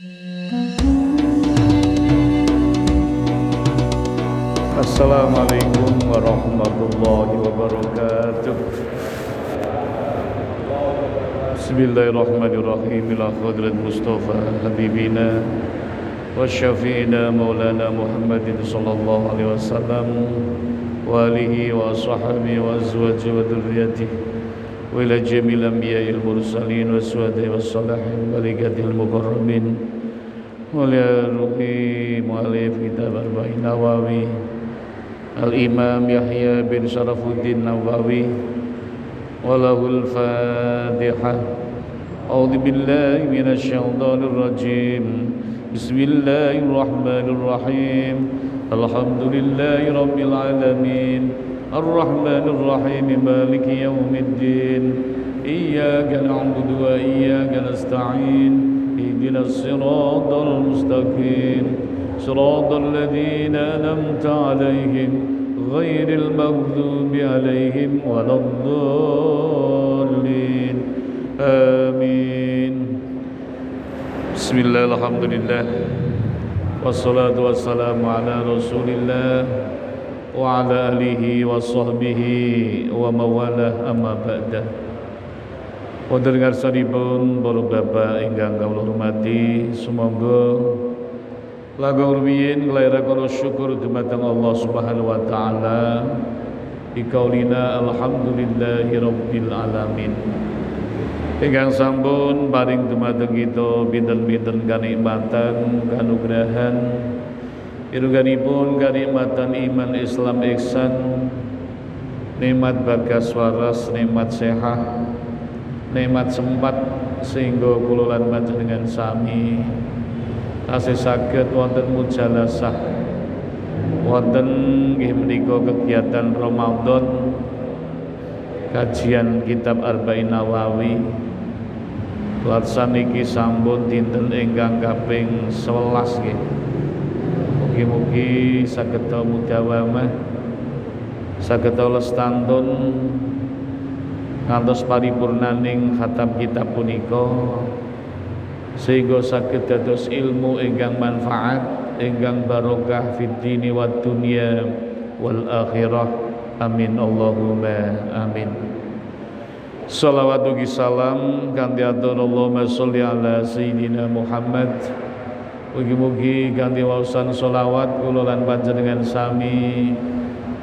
Assalamualaikum warahmatullahi wabarakatuh. Bismillahirrahmanirrahim. Ila khadrat Mustafa Habibina wa syafi'ina maulana Muhammadin sallallahu alaihi wasallam wa alihi wa ashabihi wa azwaji wa dhurriyyatihi wa ila jamil anbiya'il mursalin wa suhada'i wa salihin wa likatil mukarramin wa ila ruhi mu'alif kitab arba'in nawawi Al-Imam Yahya bin Sharafuddin Nawawi walahul Fatihah. A'udzu billahi minasy syaithanir rajim. Bismillahirrahmanirrahim. Alhamdulillahi rabbil alamin. Arrahmanir rahim. Maliki yaumiddin. Iyyaka na'budu wa iyyaka nasta'in. Ihdinas siratal mustaqim. صراط الذين أنعمت عليهم غير المغضوب عليهم ولا الضالين آمين. بسم الله الحمد لله والصلاة والسلام على رسول الله وعلى آله وصحبه ومواله أما بعد. Pendengar sadipun para bapak ingkang kawula hormati, sumangga langkung rumiyin nglairaken syukur dumateng Allah Subhanahu wa taala bikaulina alhamdulillahi rabbil alamin. Ingkang sampun paring dumateng kita pinten-pinten kanikmatan, kanugrahan, irunganipun kanikmatan iman Islam ihsan, nikmat bagas waras, nikmat sehat, nikmat sempat sehingga kula lan panjenengan sami tasih saged wonten mujalasah wonten nggih menika kegiatan Ramadan kajian kitab Arba'in Nawawi. Laksaniki sampun dinten ingkang kaping 11 nggih. Mugi-mugi saged mudawamah, saged lestantun ngantos paripurnaning khatam kitab punika, sehingga saged dados ilmu ingkang manfaat, ingkang barokah fid dini wad dunya wal akhirah. Amin Allahumma amin. Shalawat ugi salam kanthi atur Allahumma sholli ala sayyidina Muhammad. Mugi-mugi kanthi waosan sholawat kula lan panjenengan sami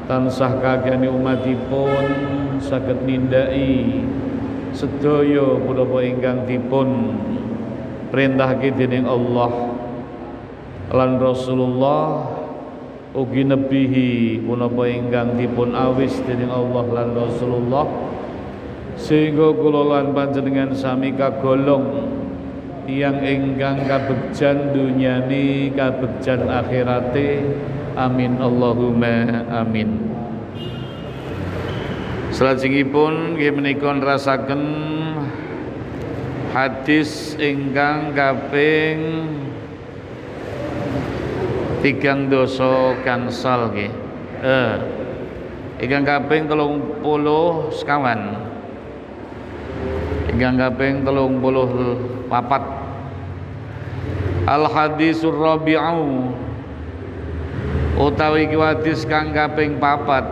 tansah kagani umatipun saged nindaki sedaya punapa ingkang dipun perintahke dening Allah lan Rasulullah, ugi nebihi punapa ingkang dipun awis dening Allah lan Rasulullah, sehingga kula lan panjenengan sami kagolong tiyang ingkang kabegjan dunyane kabegjan akhirate. Amin Allahumma amin. Salajengipun nggih menika nrasaken hadis ingkang kaping 3 gangsal nggih. Ingkang kaping 30 sekawan. Ingkang kaping 34. Al hadisur rabi'u utawi hadis kang kaping 4.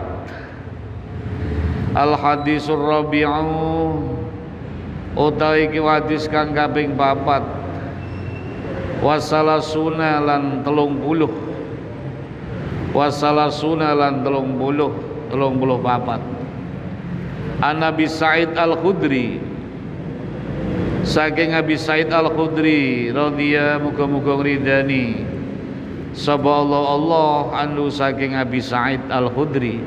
Al hadisur rabi'u utawi hadis kang kaping 4. Wasalasuna lan 30. Wasalasuna lan 34. An Nabi Sa'id Al-Khudri, saking Abi Sa'id Al-Khudri radhiyallahu muga-muga ngridani sapa Allah anu saking Abi Sa'id Al-Khudri.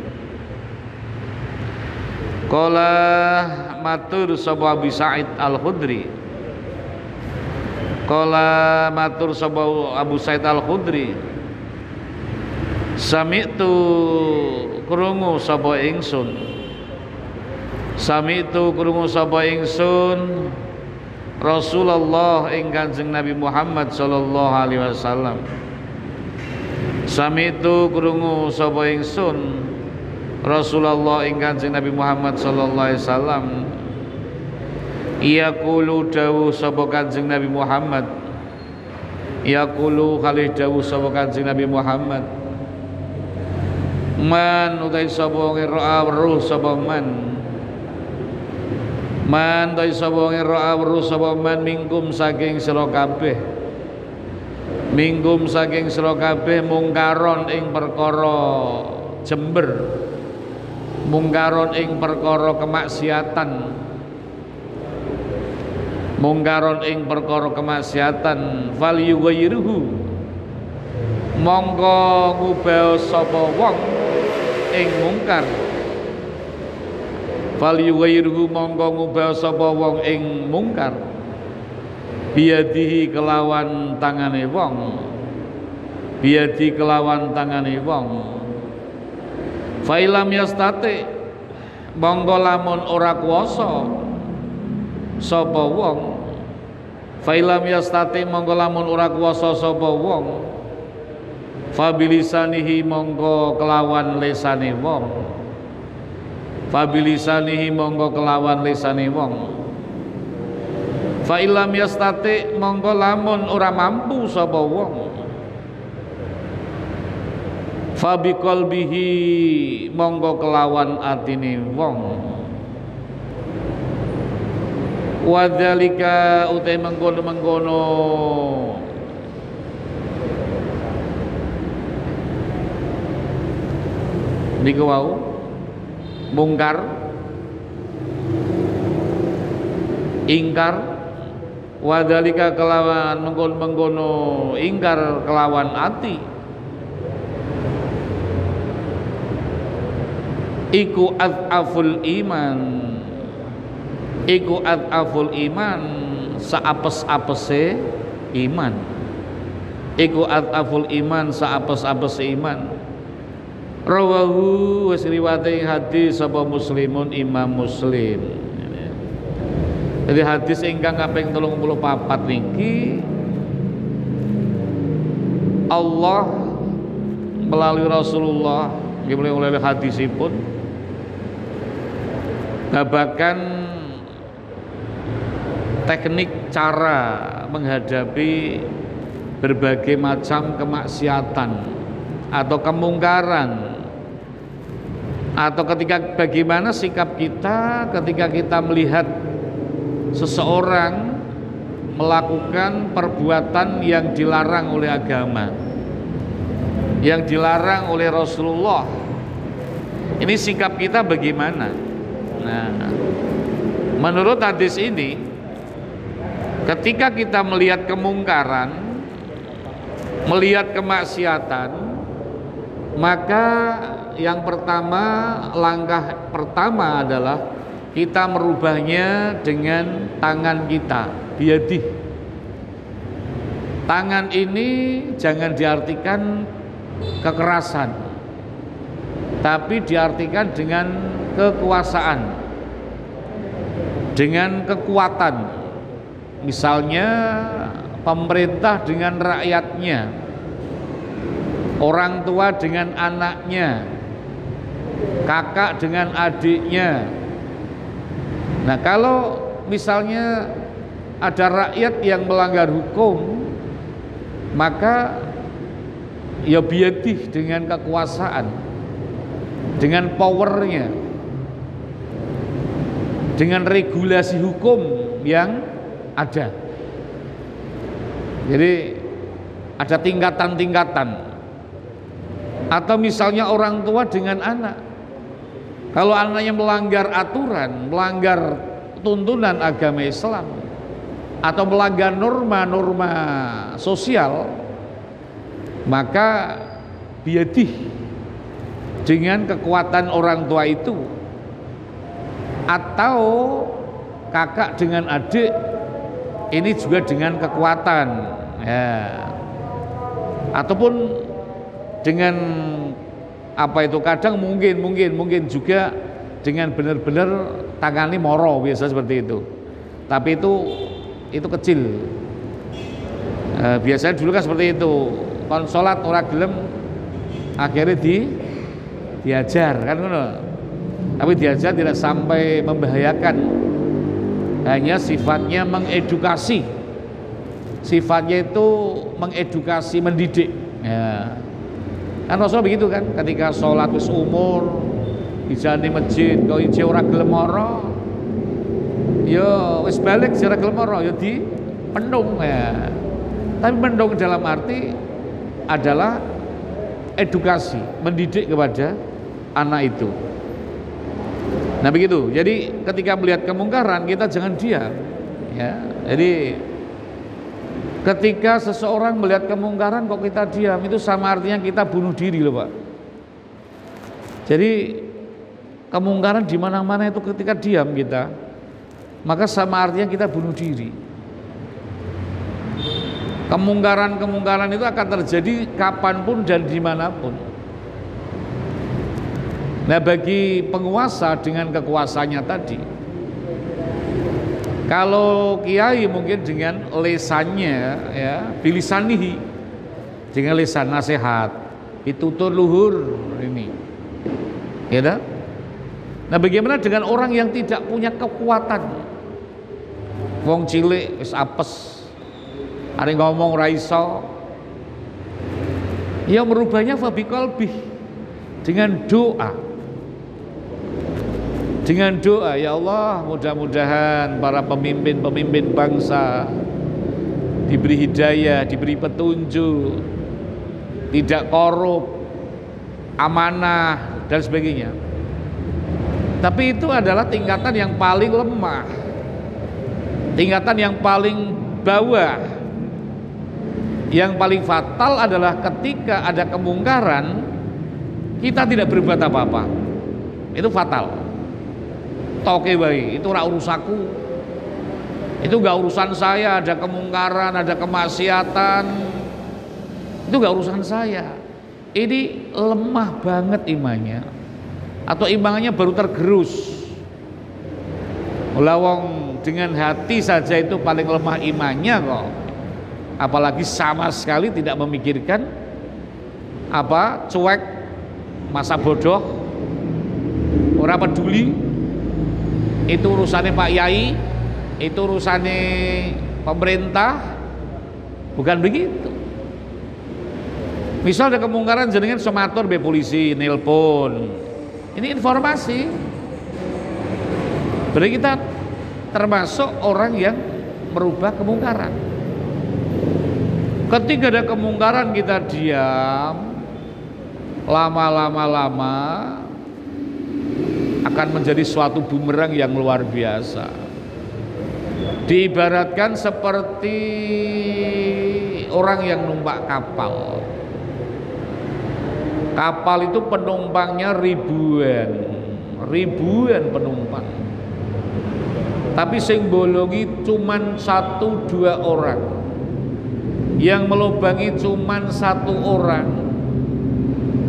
Kala matur sapa Abi Sa'id Al-Khudri, kala matur sapa Abu Sa'id Al-Khudri, sami'tu krungu sapa ingsun, sami'tu krungu sapa ingsun Rasulullah ing Kanjeng Nabi Muhammad sallallahu alaihi wasallam. Sami'tu krungu sapa ingsun Rasulullah ing Kanjeng Nabi Muhammad sallallahu alaihi wasallam yaqulu dawuh sapa Kanjeng Nabi Muhammad yaqulu khalih dawuh sapa Kanjeng Nabi Muhammad, man utai sapa wong ra'a weruh sapa man utai sapa wong ra'a weruh sapa man mingkum saking sira kabeh mungkaron ing perkara jember, mungkaron ing perkara kemaksiatan, fal yughayyiruhu mongko ngubah sapa wong ing mungkar, fal yughayyiruhu mongko ngubah sapa wong ing mungkar biyadihi kelawan tangane wong, failam yastati mongko lamun ora kuwasa sapa wong, failam yastati mongko lamun ora kuwasa sapa wong, fabilisanihi mongko kelawan lesane wong, failam yastati mongko lamun ora mampu sapa wong, fabiqalbihi mongko kelawan atine wong, wadzalika utai mengkono niku wau mungkar ingkar, wadzalika kelawan mengkono ingkar kelawan ati, iku ad'aful iman saapes-apese iman, rawahu wis riwayate hadis sapa muslimun Imam Muslim. Jadi hadis ingkang kaping 34 niki Allah melalui Rasulullah melalui hadisipun ngabakan teknik cara menghadapi berbagai macam kemaksiatan atau kemungkaran, atau bagaimana sikap kita ketika kita melihat seseorang melakukan perbuatan yang dilarang oleh agama, yang dilarang oleh Rasulullah. Ini sikap kita bagaimana? Nah, menurut hadis ini, ketika kita melihat kemungkaran, melihat kemaksiatan, maka yang pertama, langkah pertama adalah kita merubahnya dengan tangan kita, biyadih. Tangan ini jangan diartikan kekerasan, tapi diartikan dengan kekuasaan, dengan kekuatan. Misalnya pemerintah dengan rakyatnya, orang tua dengan anaknya, kakak dengan adiknya. Nah, kalau misalnya ada rakyat yang melanggar hukum, maka ya biyadih, dengan kekuasaan, dengan powernya, dengan regulasi hukum yang ada. Jadi ada tingkatan-tingkatan. Atau misalnya orang tua dengan anak, kalau anaknya melanggar aturan, melanggar tuntunan agama Islam, atau melanggar norma-norma sosial, maka biyadih, dengan kekuatan orang tua itu. Atau kakak dengan adik, ini juga dengan kekuatan ya. Ataupun dengan apa itu, kadang mungkin juga dengan benar-benar tangani moro, biasa seperti itu. Tapi itu kecil. Biasanya dulu kan seperti itu. Kon sholat ora gelem, akhirnya diajar kan ngono. Tapi diajar tidak sampai membahayakan, hanya sifatnya mengedukasi. sifatnya itu mengedukasi, mendidik. Ya. Kan Rasul begitu kan, ketika sholat wis umur dijani masjid kau ije ora gelem ora, ya wis balik ora gelem ora ya di pendung ya. Tapi pendung dalam arti adalah edukasi, mendidik kepada anak itu. Nah begitu. Jadi ketika melihat kemungkaran kita jangan diam ya. Jadi ketika seseorang melihat kemungkaran kok kita diam, itu sama artinya kita bunuh diri loh Pak. Jadi kemungkaran di mana-mana itu ketika diam kita, maka sama artinya kita bunuh diri. Kemungkaran itu akan terjadi kapanpun dan dimanapun. Nah bagi penguasa dengan kekuasaannya tadi, kalau kiai mungkin dengan lesannya ya, bilisanihi, dengan lesan nasihat, pitutur luhur ini. Ya dah? Nah, bagaimana dengan orang yang tidak punya kekuatan? Wong cilik wis apes. Are ngomong ra iso. Ya merubahnya fabiqalbih dengan doa. Dengan doa, ya Allah, mudah-mudahan para pemimpin-pemimpin bangsa diberi hidayah, diberi petunjuk, tidak korup, amanah dan sebagainya. Tapi itu adalah tingkatan yang paling lemah, tingkatan yang paling bawah. Yang paling fatal adalah ketika ada kemungkaran kita tidak berbuat apa-apa. Itu fatal. Toke baik, itu ora urusaku, itu gak urusan saya. Ada kemungkaran, ada kemaksiatan, itu gak urusan saya. Ini lemah banget imannya, atau imannya baru tergerus. Lawang dengan hati saja itu paling lemah imannya kok, apalagi sama sekali tidak memikirkan apa, cuek, masa bodoh, ora peduli. Itu urusannya Pak Yai, itu urusannya pemerintah, bukan begitu. Misal ada kemungkaran jenengan somatur be polisi, nelpon, ini informasi. Berarti kita termasuk orang yang merubah kemungkaran. Ketika ada kemungkaran kita diam, lama-lama akan menjadi suatu bumerang yang luar biasa. Diibaratkan seperti orang yang numpak kapal. Kapal itu penumpangnya ribuan penumpang. Tapi sing bolongi cuman 1-2 orang. Yang melubangi cuman 1 orang.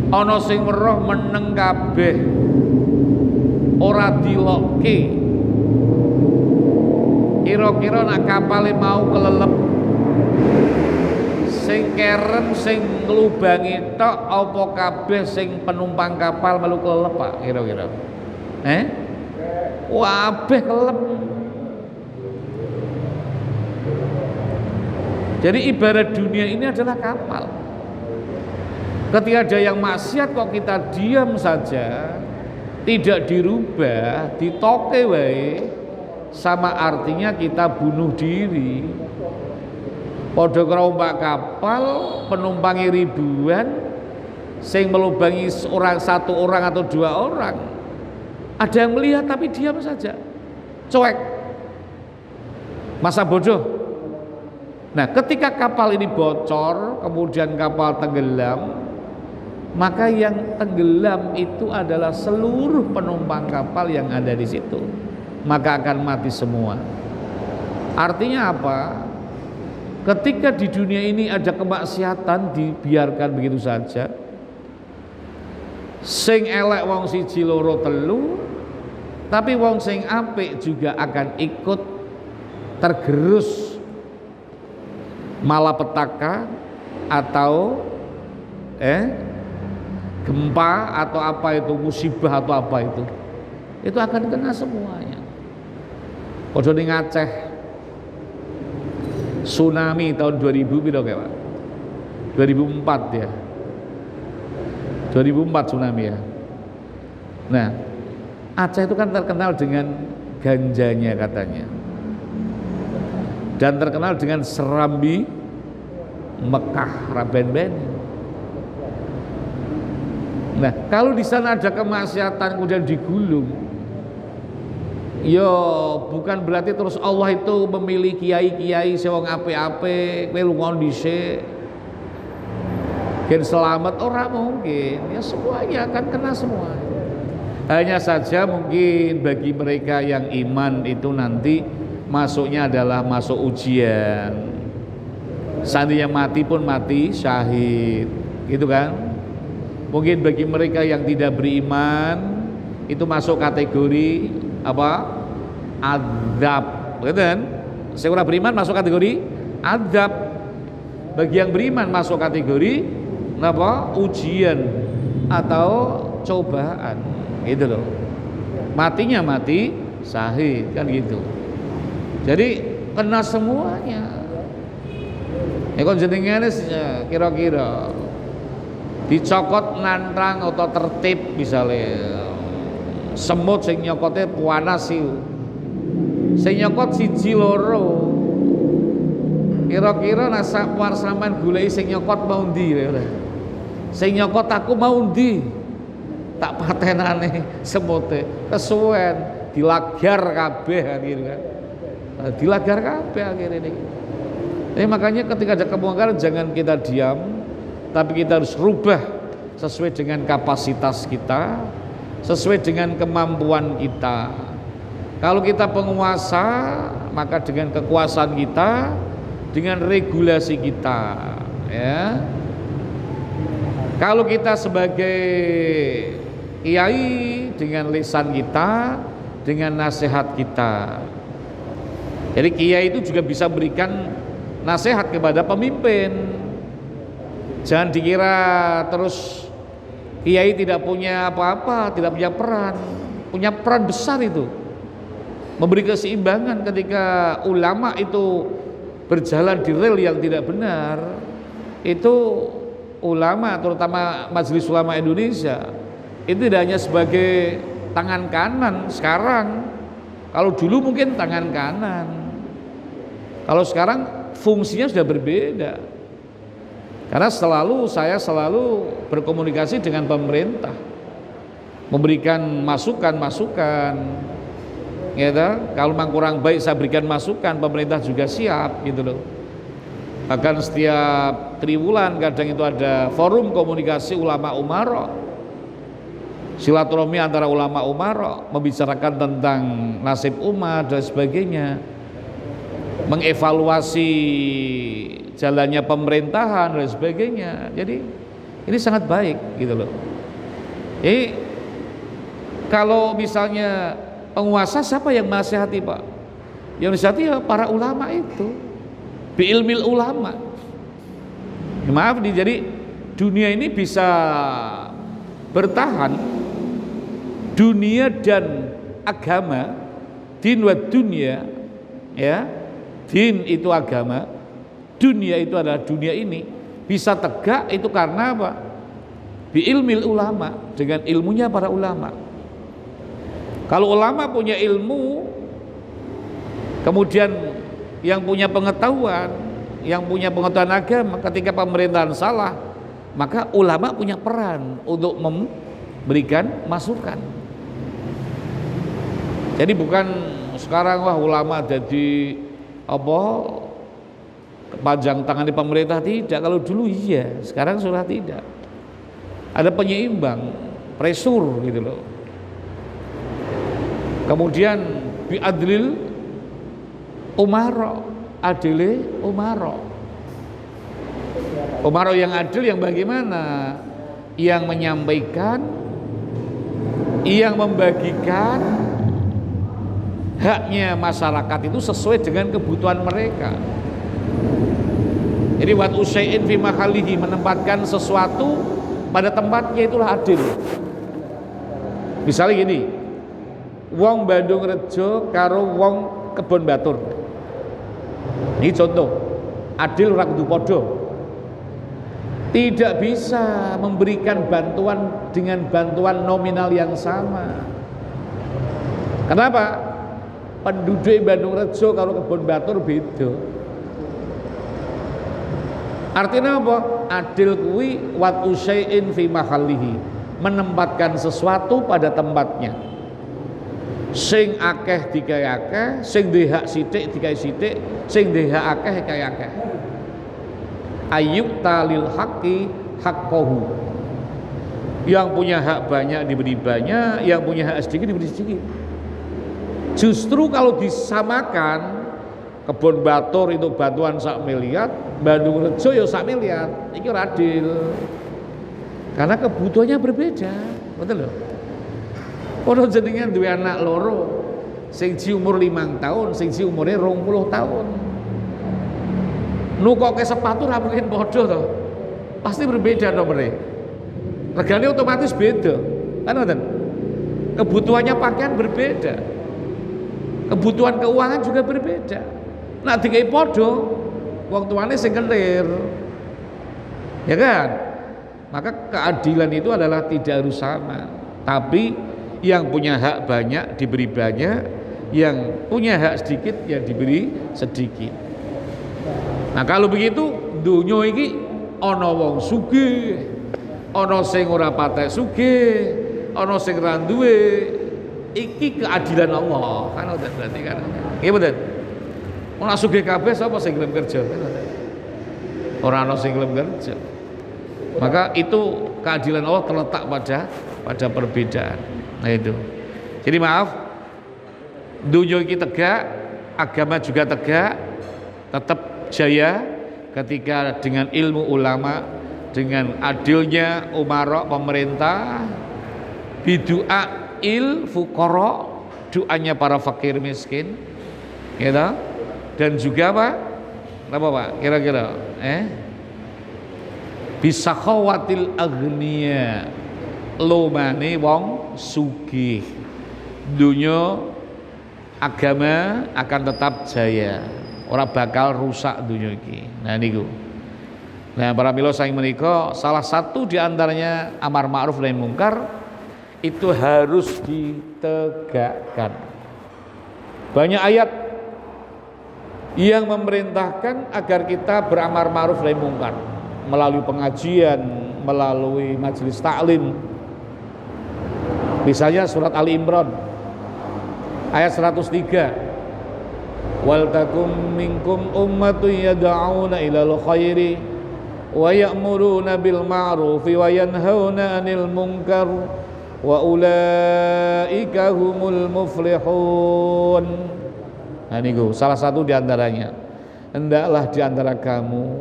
Ana sing weruh meneng kabeh. Ora dilokke. Kira-kira nak kapale mau kelelep, sing kerem sing nglubangi tok apa kabeh sing penumpang kapal melu kelelep Pak kira-kira? Kabeh kelelep. Jadi ibarat dunia ini adalah kapal. Ketika ada yang maksiat kok kita diam saja, tidak dirubah, ditoke wae, sama artinya kita bunuh diri. Padha kerompak kapal penumpangi ribuan, sing melubangi satu orang atau 2 orang. Ada yang melihat tapi diam saja, cuek, masa bodoh. Nah, ketika kapal ini bocor, kemudian kapal tenggelam, maka yang tenggelam itu adalah seluruh penumpang kapal yang ada di situ, maka akan mati semua. Artinya apa? Ketika di dunia ini ada kemaksiatan dibiarkan begitu saja, sing elek wong siji loro telu, tapi wong sing apik juga akan ikut tergerus malapetaka atau gempa atau apa itu, musibah atau apa itu akan kena semuanya. Padha ning Aceh tsunami tahun 2000 piro kayak Pak? 2004 ya. 2004 tsunami ya. Nah, Aceh itu kan terkenal dengan ganjanya katanya. Dan terkenal dengan serambi Mekah Raben-ben. Nah, kalau di sana ada kemaksiatan kemudian digulung, yo bukan berarti terus Allah itu memilih kiai-kiai sewong ape-ape kowe lunga dhisik gen selamat, ora mungkin. Ya semuanya akan kena semua. Hanya saja mungkin bagi mereka yang iman itu nanti masuknya adalah masuk ujian. Seandainya mati pun mati syahid, gitu kan? Mungkin bagi mereka yang tidak beriman itu masuk kategori apa? Adab, gitu kan? Seorang beriman masuk kategori adab. Bagi yang beriman masuk kategori apa? Ujian atau cobaan, gitu loh. Matinya mati syahid, kan gitu. Jadi kena semuanya. Ya kon jenengane kira-kira dicokot nantang atau tertib misalnya semut sing nyokote panas sih. Sing nyokot siji loro. Kira-kira nasak war sampean goleki sing nyokot mau ndi ora? Sing nyokot aku mau ndi? Tak patenane semute kesuwen dilagar kabeh gitu kan. Dilagar kabeh akhirnya ini. Makanya ketika ada kemungkaran jangan kita diam, tapi kita harus rubah sesuai dengan kapasitas kita, sesuai dengan kemampuan kita. Kalau kita penguasa, maka dengan kekuasaan kita, dengan regulasi kita, ya. Kalau kita sebagai kiai dengan lisan kita, dengan nasihat kita. Jadi kiai itu juga bisa berikan nasihat kepada pemimpin. Jangan dikira terus kiai tidak punya apa-apa, tidak punya peran. Punya peran besar itu. Memberi keseimbangan ketika ulama itu berjalan di rel yang tidak benar. Itu ulama, terutama Majelis Ulama Indonesia, itu tidak hanya sebagai tangan kanan sekarang. Kalau dulu mungkin tangan kanan. Kalau sekarang fungsinya sudah berbeda. Karena saya selalu berkomunikasi dengan pemerintah, memberikan masukan-masukan. Gitu. Kalau memang kurang baik saya berikan masukan, pemerintah juga siap gitu loh. Bahkan setiap triwulan kadang itu ada forum komunikasi ulama umara, silaturahmi antara ulama umara, membicarakan tentang nasib umat dan sebagainya, mengevaluasi jalannya pemerintahan dan sebagainya. Jadi ini sangat baik gitu loh. Jadi kalau misalnya penguasa siapa yang menasihati Pak? Yang menasihati ya para ulama itu. Biilmil ulama. Ya, maaf nih, jadi dunia ini bisa bertahan, dunia dan agama, din wa dunia, ya, din itu agama, dunia itu adalah dunia ini, bisa tegak itu karena apa? Biilmil ulama, dengan ilmunya para ulama. Kalau ulama punya ilmu, kemudian yang punya pengetahuan agama, ketika pemerintahan salah, maka ulama punya peran untuk memberikan masukan. Jadi bukan sekarang wah ulama jadi apa kepanjang tangan di pemerintah, tidak. Kalau dulu iya, sekarang sudah tidak. Ada penyeimbang, presur gitu loh. Kemudian biadlil umaro, adile umaro. Umaro yang adil yang bagaimana? Yang menyampaikan, yang membagikan haknya masyarakat itu sesuai dengan kebutuhan mereka. Jadi wat usyai'in fi mahalihi, menempatkan sesuatu pada tempatnya, itulah adil. Misalnya gini, wong Bandung Rejo karo wong Kebon Batur. Ini contoh. adil ora kudu padha. Tidak bisa memberikan bantuan dengan bantuan nominal yang sama. Kenapa? Penduduk Bandung Rejo karo Kebon Batur beda. Artinya apa? Adil kuwi wat usyai'in fi mahallihi, menempatkan sesuatu pada tempatnya. Sing akeh digawe akeh, sing duwe hak sithik digawe sithik, sing duwe hak akeh digawe akeh. Ayyub talil haqqi haqqahu. Yang punya hak banyak diberi banyak, yang punya hak sedikit diberi sedikit. Justru kalau disamakan, Kebon Batur itu bantuan 1 miliar, Bandung Rejo ya 1 miliar, ini adil. Karena kebutuhannya berbeda, betul loh. Ono jenengan duwe anak loro, sing ji umur 5 tahun, sing ji umure 20 tahun. Nukoke sepatu ra mungkin padha to. Pasti berbeda nomere. Regane otomatis beda. Kan ngoten. Kebutuhannya pakaian berbeda. Kebutuhan keuangan juga berbeda. Nah dikai padha, wong tuane sing kelir. Ya kan? Maka keadilan itu adalah tidak harus sama. Tapi yang punya hak banyak diberi banyak, yang punya hak sedikit ya diberi sedikit. Nah kalau begitu dunya iki ana wong sugih, ana sing ora patek sugih, ana sing ra duwe. Iki keadilan Allah. Kan udah berarti kan. Nggih mboten? Ora sugih kabeh sapa sing gelem kerja? Ora ana sing gelem kerja. Maka itu keadilan Allah terletak pada perbedaan. Nah itu. Jadi maaf, dunia ini tegak, agama juga tegak, tetap jaya ketika dengan ilmu ulama, dengan adilnya umarok pemerintah, bidu'a il fuqara, doanya para fakir miskin, gitu. Dan juga apa Pak? Kira-kira, bisa khawatil agniya, lomane wong sugih. Dunia agama akan tetap jaya, ora bakal rusak dunia iki. Nah niku. Nah para mila saking menika salah satu diantaranya amar ma'ruf nahi mungkar itu harus ditegakkan. Banyak ayat yang memerintahkan agar kita beramar ma'ruf nahi mungkar melalui pengajian, melalui majelis taklim. Misalnya surat Ali Imran ayat 103. Wal takum minkum ummatun yad'una ilal khairi wa ya'muruna bil ma'rufi wa yanhauna 'anil munkar wa ulaika humul muflihun. Nah niku salah satu diantaranya. Hendaklah diantara kamu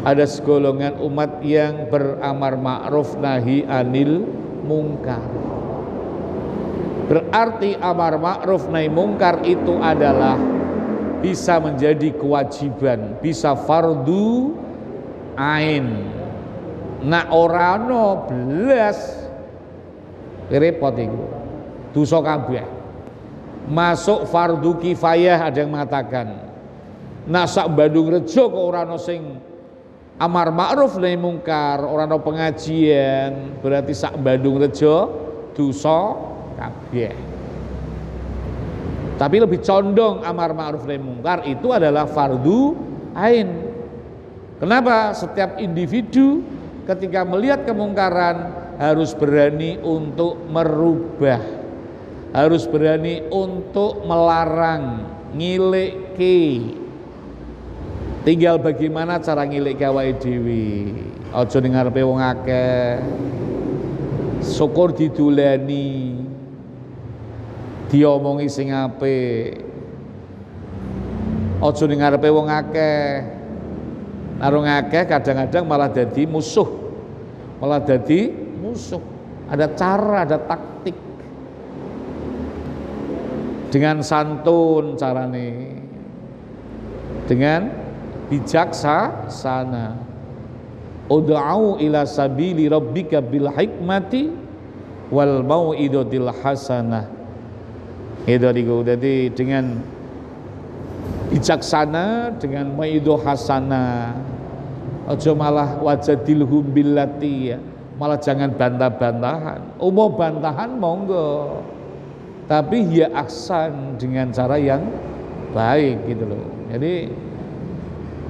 ada segolongan umat yang beramar ma'ruf nahi anil mungkar. Berarti amar ma'ruf nahi mungkar itu adalah bisa menjadi kewajiban, bisa fardu ain. Nak ora ono blas repot iku. Dosa kabeh. Masuk fardu kifayah ada yang mengatakan. Nak sak Bandung Rejo kok ora ono sing amar ma'ruf nahi mungkar, ora ono pengajian, berarti sak Bandung Rejo dosa kabeh. Tapi lebih condong amar ma'ruf nahi mungkar itu adalah fardu ain. Kenapa? Setiap individu ketika melihat kemungkaran harus berani untuk merubah, harus berani untuk melarang, ngiliki. Tinggal bagaimana cara ngiliki awake dhewe. Aja ning ngarepe wong akeh. Syukur didulani, diomongi sing apik. Aja ning ngarepe wong akeh. Narung akeh kadang-kadang malah dadi musuh. Malah dadi musuh. Ada cara, ada taktik. Dengan santun carane. Dengan bijaksana. Ud'au ila sabili rabbika bil hikmati wal mau'idatil hasanah. Itu diku. Jadi dengan bijaksana dengan maido hasanah. Aja malah wajadilhum billati, ya. Malah jangan bantah-bantahan. Mau bantahan monggo, tapi ya aksan dengan cara yang baik gitu loh. Jadi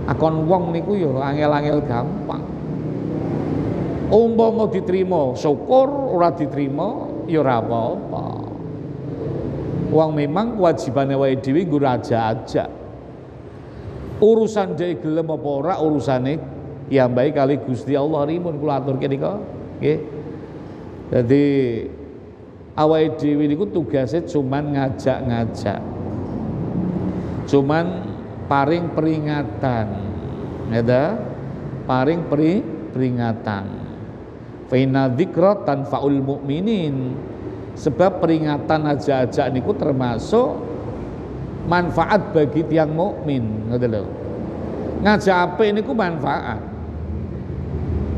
akon wong niku yo angel-angel gampang. Umpama diterima syukur, ora diterima ya ora apa-apa. Wong memang kewajibane wae dhewe nggo raja aja. Urusan dhewe gelem apa ora urusane ya baik kali Gusti Allah rimun kula aturke nika nggih. Dadi awake dhewe niku tugase cuman ngajak-ngajak. Cuman paring peringatan. Ya, paring peringatan. Fa inna dzikra tanfaul mukminin. Sebab peringatan aja-aja niku termasuk manfaat bagi tiang mukmin, ngoten lho. Ngajak apik niku manfaat.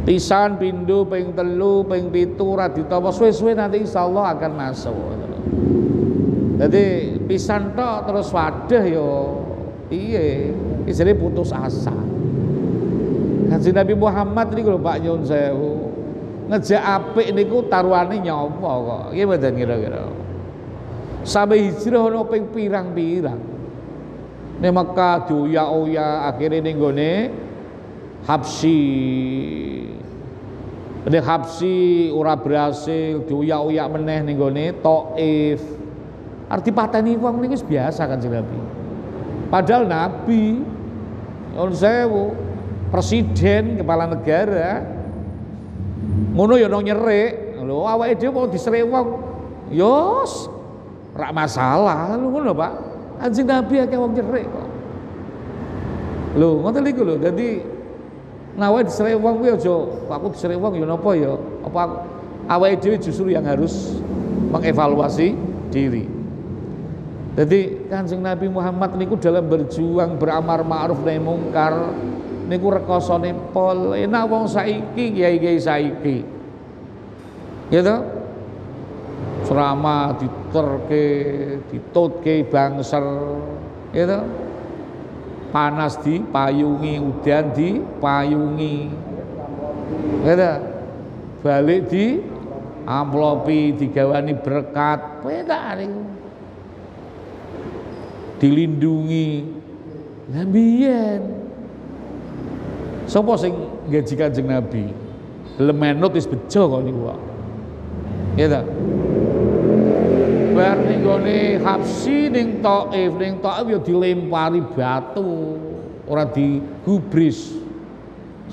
Pisan, pindho, ping 3, ping 7 ora ditampa suwe-suwe nanti insyaallah akan masuk. Jadi pisan tok terus wadah yo piye? Isine putus asa. Kanjeng Nabi Muhammad niku lho Pak nyuwun sewu. Ngejak apik niku taruhane nyopo kok. Nggih mboten kira-kira. Sampai hijrah ono ping pirang-pirang. Ning Mekah dioyak-oyak akhire ning gone Habsyi. Nek Habsyi ora berhasil dioyak-oyak meneh ning gone Thaif. Arti pateni wong niku biasa Kanjeng Nabi. Padahal Nabi nyuwun sewu, presiden, kepala negara ngono ya ono nyerik. Lho awake dhewe mau diserik wong yo ora masalah lho ngono Pak. Kanjeng Nabi akeh wong nyerik kok. Lho ngoten niku lho. Dadi awake diserik wong kuwi aja aku diserik wong ya napa ya. Apa awake dhewe justru yang harus mengevaluasi diri. Jadi Kanjeng Nabi Muhammad niku dalam berjuang beramar ma'ruf nahi mungkar niku rekosone pol enak wong saiki kiai-kiai saiki. Gitu. Ceramah diterke, ditutke bangser, gitu. Panas dipayungi, udan dipayungi. Gitu. Balik di amplopi digawani berkat, penak niku. Dilindungi. Lah biyen sapa sing gaji Kanjeng Nabi? Lemenut wis bejo kok niku kok. Ya ta? Bar ning gone Habsyi ning Thaif ya dilempari batu, ora digubris.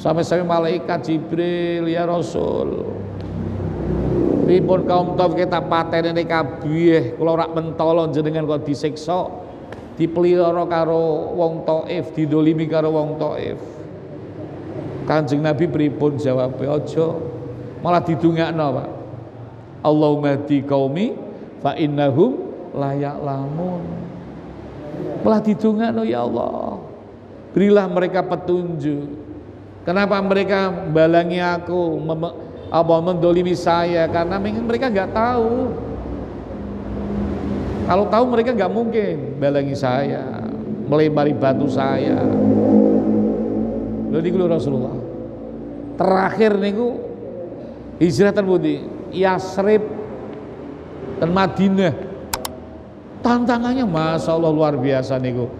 Sampai malaikat Jibril, ya Rasul. Pripun kaum Thaif kita patenene kabeh, kula ora mentolo jenengan kok disiksa. Dipelihara karo wong Thaif, didolimi karo wong Thaif. Kanjeng Nabi pripun jawabe? Aja malah didongakno, Pak. Allahumma hdi qaumi fa innahum la ya'lamun. Malah didongakno, ya Allah. Berilah mereka petunjuk. Kenapa mereka balangi aku, mendolimi saya? Karena mereka nggak tahu. Kalau tahu mereka nggak mungkin balangi saya, melempari batu saya. Lalu niku Rasulullah. Terakhir niku hijrah ten pundi? Yasrib dan Madinah. Tantangannya Masya Allah luar biasa niku.